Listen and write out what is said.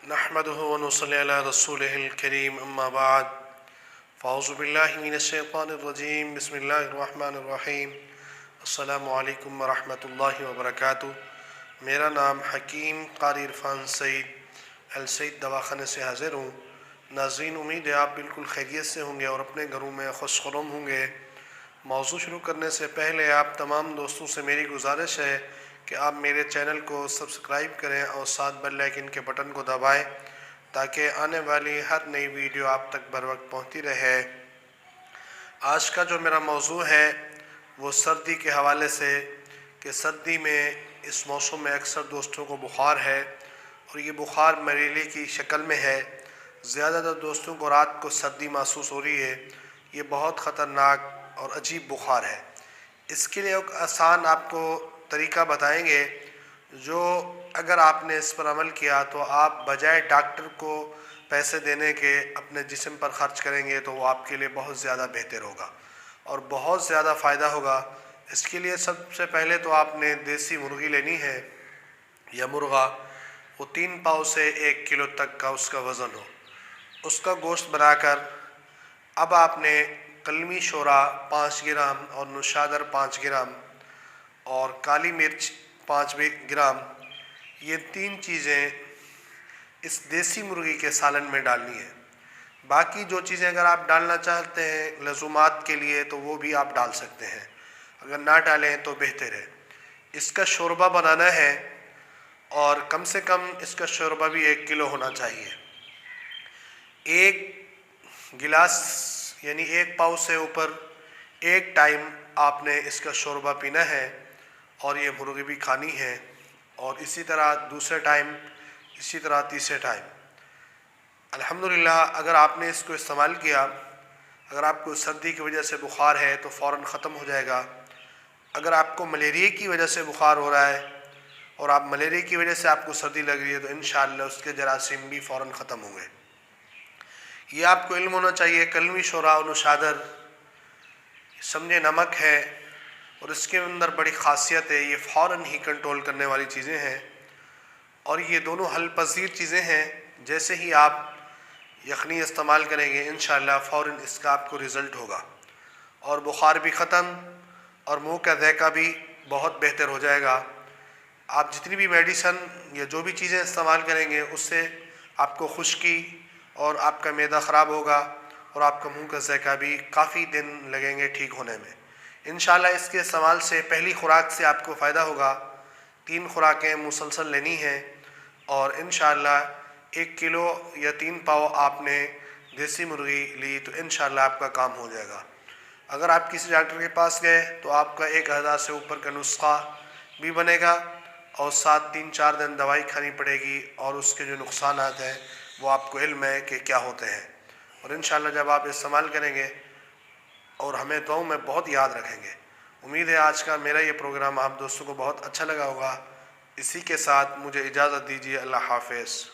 नहमदुहु व नुसल्ली अला रसूलिहिल करीम अम्मा बाद फ़अऊज़ु बिल्लाहि मिनश शैतानिर रजीम बिस्मिल्लाहिर रहमानिर रहीम अस्सलामु अलैकुम व रहमतुल्लाहि व बरकातुहू। मेरा नाम हकीम क़ारी इरफ़ान सईद अल सईद दवाख़ाने से हाज़िर हूँ। नाज़रीन, उम्मीद है आप बिल्कुल खैरियत से होंगे और अपने घरों में खुशखुरम होंगे। मौज़ू शुरू करने से पहले आप तमाम दोस्तों से मेरी गुजारिश है कि आप मेरे चैनल को सब्सक्राइब करें और साथ बेल आइकन के बटन को दबाएं ताकि आने वाली हर नई वीडियो आप तक बर वक्त पहुँचती रहे। आज का जो मेरा मौज़ू है वो सर्दी के हवाले से कि सर्दी में इस मौसम में अक्सर दोस्तों को बुखार है और ये बुखार मलेरिया की शक्ल में है। ज़्यादातर दोस्तों को रात को सर्दी महसूस हो रही है। ये बहुत ख़तरनाक और अजीब बुखार है। इसके लिए एक आसान आपको तरीका बताएंगे जो अगर आपने इस पर अमल किया तो आप बजाय डॉक्टर को पैसे देने के अपने जिस्म पर ख़र्च करेंगे तो वो आपके लिए बहुत ज़्यादा बेहतर होगा और बहुत ज़्यादा फ़ायदा होगा। इसके लिए सबसे पहले तो आपने देसी मुर्गी लेनी है या मुर्गा, वो 3 पाव से 1 किलो तक का उसका वज़न हो, उसका गोश्त बनाकर अब आपने कलमी शोरा 5 ग्राम और नुशादर 5 ग्राम और काली मिर्च 5 ग्राम, ये 3 चीज़ें इस देसी मुर्गी के सालन में डालनी है। बाकी जो चीज़ें अगर आप डालना चाहते हैं लज़ूमात के लिए तो वो भी आप डाल सकते हैं, अगर ना डालें तो बेहतर है। इसका शोरबा बनाना है और कम से कम इसका शोरबा भी 1 किलो होना चाहिए। 1 गिलास यानी 1 पाव से ऊपर एक टाइम आपने इसका शोरबा पीना है और ये मुर्गी भी खानी है और इसी तरह दूसरे टाइम, इसी तरह तीसरे टाइम। अल्हम्दुलिल्लाह, अगर आपने इसको इस्तेमाल किया, अगर आपको सर्दी की वजह से बुखार है तो फ़ौरन ख़त्म हो जाएगा। अगर आपको मलेरिया की वजह से बुखार हो रहा है और आप मलेरिया की वजह से आपको सर्दी लग रही है तो इंशाअल्लाह उसके जरासीम भी फ़ौरन ख़त्म होंगे। ये आपको इल्म होना चाहिए। कलमी शोरा और नुशादर समझे नमक है और इसके अंदर बड़ी ख़ासियत है, ये फ़ौरन ही कंट्रोल करने वाली चीज़ें हैं और ये दोनों हल पज़ीर चीज़ें हैं। जैसे ही आप यखनी इस्तेमाल करेंगे इंशाअल्लाह फ़ौरन इसका आपको रिज़ल्ट होगा और बुखार भी ख़त्म और मुंह का ज़ायका भी बहुत बेहतर हो जाएगा। आप जितनी भी मेडिसन या जो भी चीज़ें इस्तेमाल करेंगे उससे आपको खुश्की और आपका मैदा ख़राब होगा और आपका मुंह का ज़ायका भी काफ़ी दिन लगेंगे ठीक होने में। इंशाअल्लाह इसके इस्तेमाल से पहली खुराक से आपको फ़ायदा होगा। 3 खुराकें मुसलसल लेनी हैं और इंशाअल्लाह 1 किलो या 3 पाव आपने देसी मुर्गी ली तो इंशाअल्लाह आपका काम हो जाएगा। अगर आप किसी डॉक्टर के पास गए तो आपका 1000 से ऊपर का नुस्खा भी बनेगा और साथ 3-4 दिन दवाई खानी पड़ेगी और उसके जो नुकसानात हैं वो आपको इल्म है कि क्या होते हैं। और इंशाअल्लाह जब आप इस्तेमाल करेंगे और हमें दुआओं में बहुत याद रखेंगे। उम्मीद है आज का मेरा ये प्रोग्राम आप दोस्तों को बहुत अच्छा लगा होगा। इसी के साथ मुझे इजाज़त दीजिए। अल्लाह हाफ़िज़।